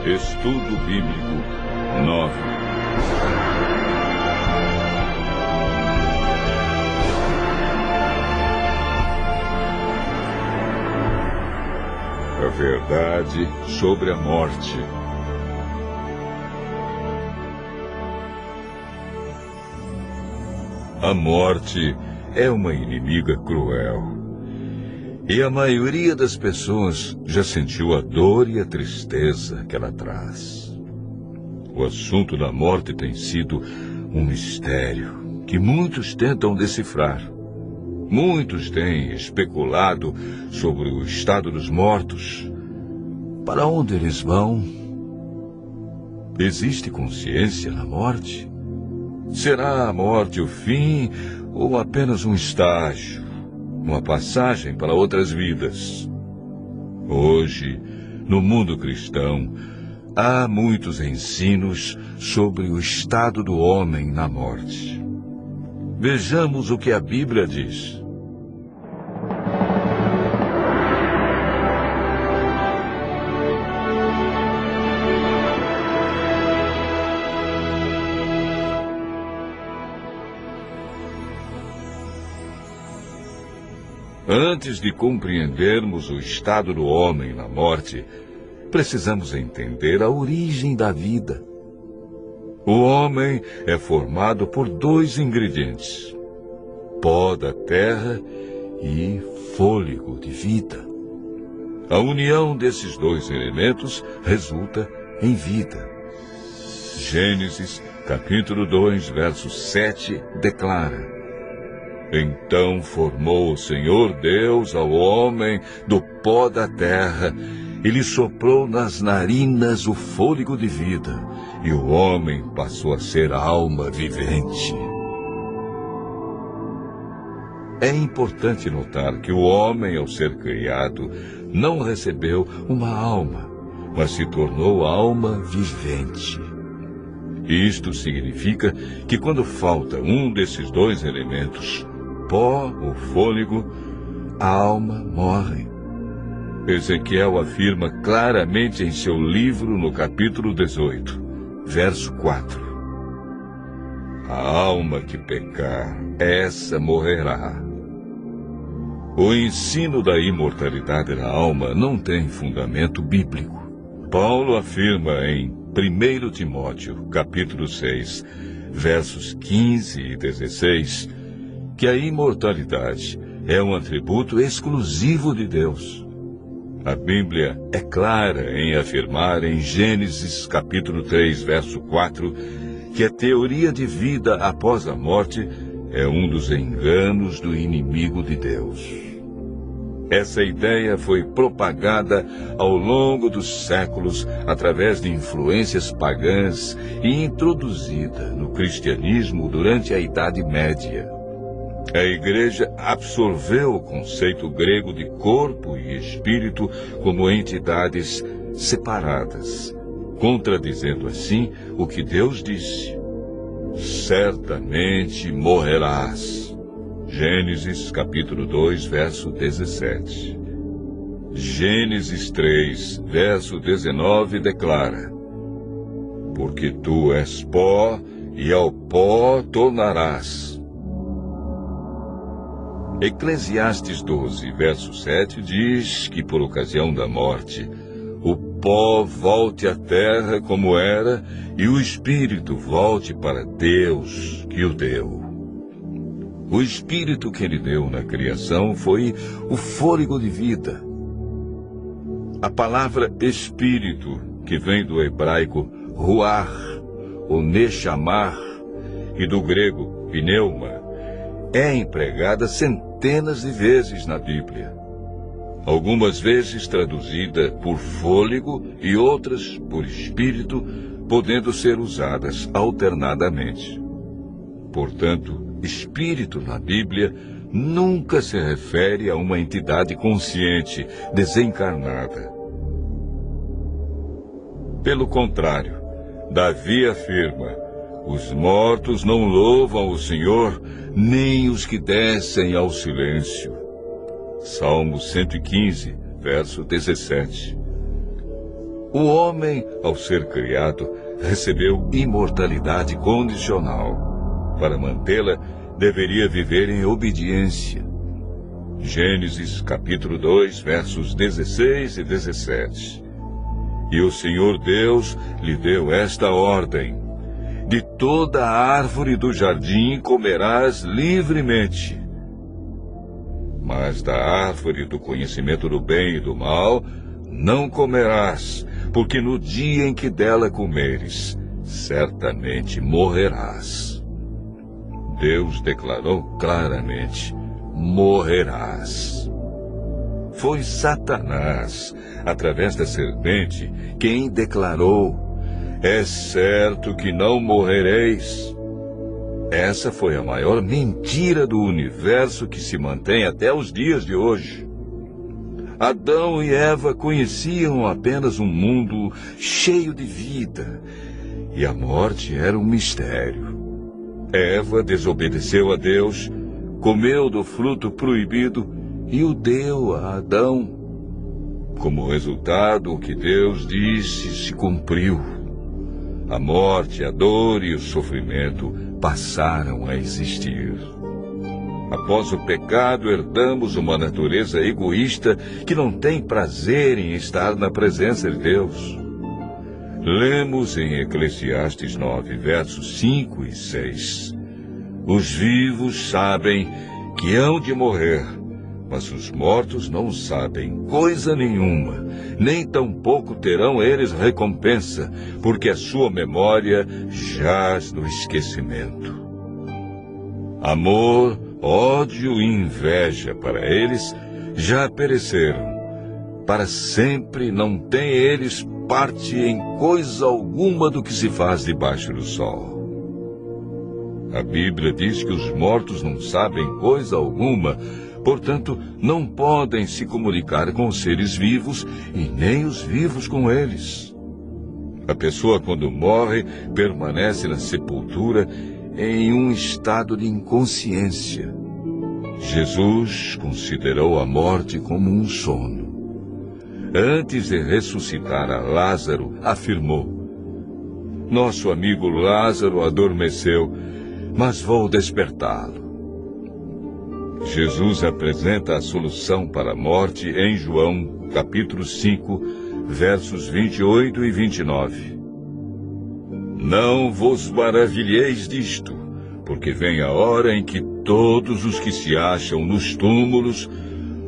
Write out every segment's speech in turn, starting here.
Estudo Bíblico 9. A verdade sobre a morte. A morte é uma inimiga cruel. E a maioria das pessoas já sentiu a dor e a tristeza que ela traz. O assunto da morte tem sido um mistério que muitos tentam decifrar. Muitos têm especulado sobre o estado dos mortos. Para onde eles vão? Existe consciência na morte? Será a morte o fim ou apenas um estágio? Uma passagem para outras vidas? Hoje, no mundo cristão, há muitos ensinos sobre o estado do homem na morte. Vejamos o que a Bíblia diz. Antes de compreendermos o estado do homem na morte, precisamos entender a origem da vida. O homem é formado por dois ingredientes: pó da terra e fôlego de vida. A união desses dois elementos resulta em vida. Gênesis, capítulo 2, verso 7, declara: Então formou o Senhor Deus ao homem do pó da terra e lhe soprou nas narinas o fôlego de vida, e o homem passou a ser alma vivente. É importante notar que o homem, ao ser criado, não recebeu uma alma, mas se tornou alma vivente. Isto significa que quando falta um desses dois elementos, pó ou fôlego, a alma morre. Ezequiel afirma claramente em seu livro no capítulo 18, verso 4. A alma que pecar, essa morrerá. O ensino da imortalidade da alma não tem fundamento bíblico. Paulo afirma em 1 Timóteo, capítulo 6, versos 15 e 16, que a imortalidade é um atributo exclusivo de Deus. A Bíblia é clara em afirmar em Gênesis capítulo 3, verso 4, que a teoria de vida após a morte é um dos enganos do inimigo de Deus. Essa ideia foi propagada ao longo dos séculos através de influências pagãs e introduzida no cristianismo durante a Idade Média. A Igreja absorveu o conceito grego de corpo e espírito como entidades separadas, contradizendo assim o que Deus disse: certamente morrerás. Gênesis capítulo 2, verso 17. Gênesis 3, verso 19 declara: porque tu és pó e ao pó tornarás. Eclesiastes 12, verso 7 diz que por ocasião da morte, o pó volte à terra como era e o espírito volte para Deus que o deu. O espírito que ele deu na criação foi o fôlego de vida. A palavra espírito, que vem do hebraico ruach, ou nechamar, e do grego pneuma, é empregada centenas de vezes na Bíblia. Algumas vezes traduzida por fôlego e outras por espírito, podendo ser usadas alternadamente. Portanto, espírito na Bíblia nunca se refere a uma entidade consciente, desencarnada. Pelo contrário, Davi afirma: os mortos não louvam o Senhor, nem os que descem ao silêncio. Salmo 115, verso 17. O homem, ao ser criado, recebeu imortalidade condicional. Para mantê-la, deveria viver em obediência. Gênesis capítulo 2, versos 16 e 17. E o Senhor Deus lhe deu esta ordem: de toda árvore do jardim comerás livremente. Mas da árvore do conhecimento do bem e do mal não comerás, porque no dia em que dela comeres, certamente morrerás. Deus declarou claramente: morrerás. Foi Satanás, através da serpente, quem declarou: é certo que não morrereis. Essa foi a maior mentira do universo que se mantém até os dias de hoje. Adão e Eva conheciam apenas um mundo cheio de vida, e a morte era um mistério. Eva desobedeceu a Deus, comeu do fruto proibido e o deu a Adão. Como resultado, o que Deus disse se cumpriu. A morte, a dor e o sofrimento passaram a existir. Após o pecado, herdamos uma natureza egoísta que não tem prazer em estar na presença de Deus. Lemos em Eclesiastes 9, versos 5 e 6. Os vivos sabem que hão de morrer, mas os mortos não sabem coisa nenhuma, nem tampouco terão eles recompensa, porque a sua memória jaz no esquecimento. Amor, ódio e inveja para eles já pereceram. Para sempre não têm eles parte em coisa alguma do que se faz debaixo do sol. A Bíblia diz que os mortos não sabem coisa alguma, portanto, não podem se comunicar com os seres vivos e nem os vivos com eles. A pessoa, quando morre, permanece na sepultura em um estado de inconsciência. Jesus considerou a morte como um sono. Antes de ressuscitar a Lázaro, afirmou: nosso amigo Lázaro adormeceu, mas vou despertá-lo. Jesus apresenta a solução para a morte em João, capítulo 5, versos 28 e 29. Não vos maravilheis disto, porque vem a hora em que todos os que se acham nos túmulos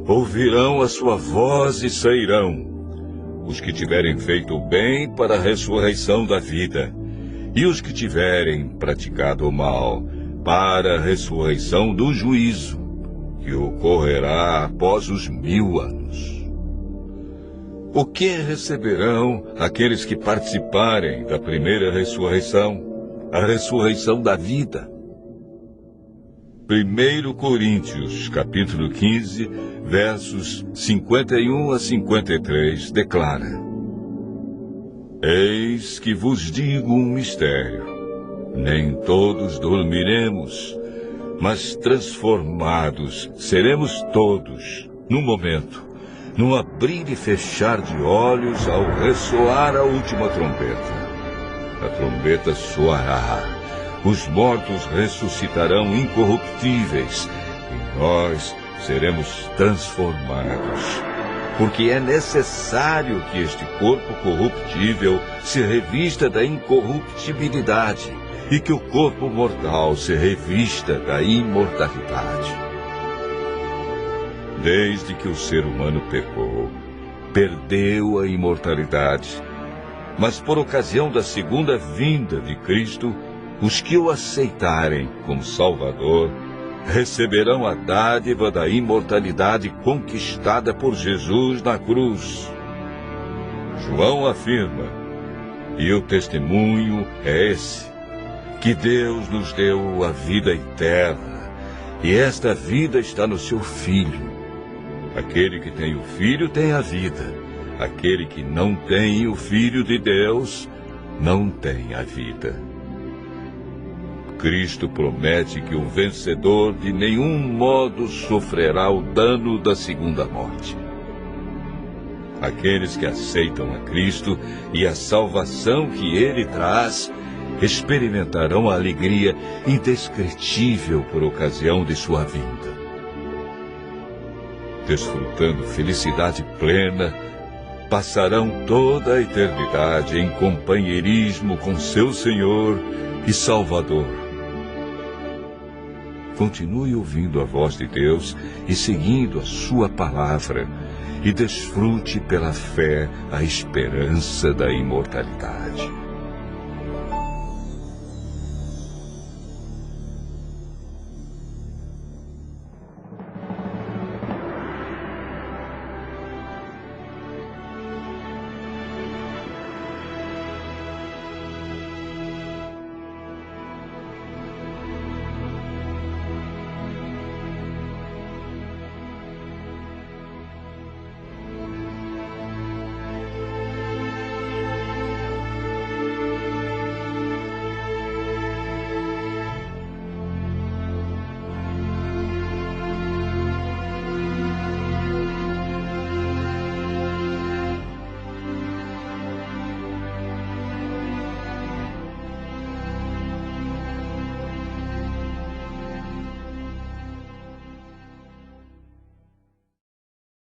ouvirão a sua voz e sairão, os que tiverem feito o bem para a ressurreição da vida, e os que tiverem praticado o mal para a ressurreição do juízo, que ocorrerá após os 1000 anos. O que receberão aqueles que participarem da primeira ressurreição, a ressurreição da vida? 1 Coríntios, capítulo 15, versos 51 a 53, declara: eis que vos digo um mistério. Nem todos dormiremos, mas transformados seremos todos, num momento, num abrir e fechar de olhos, ao ressoar a última trombeta. A trombeta soará. Os mortos ressuscitarão incorruptíveis e nós seremos transformados. Porque é necessário que este corpo corruptível se revista da incorruptibilidade e que o corpo mortal se revista da imortalidade. Desde que o ser humano pecou, perdeu a imortalidade, mas por ocasião da segunda vinda de Cristo, os que o aceitarem como Salvador receberão a dádiva da imortalidade conquistada por Jesus na cruz. João afirma, e o testemunho é esse, que Deus nos deu a vida eterna, e esta vida está no seu Filho. Aquele que tem o Filho tem a vida. Aquele que não tem o Filho de Deus não tem a vida. Cristo promete que o vencedor de nenhum modo sofrerá o dano da segunda morte. Aqueles que aceitam a Cristo e a salvação que Ele traz experimentarão a alegria indescritível por ocasião de sua vinda. Desfrutando felicidade plena, passarão toda a eternidade em companheirismo com seu Senhor e Salvador. Continue ouvindo a voz de Deus e seguindo a sua palavra, e desfrute pela fé a esperança da imortalidade.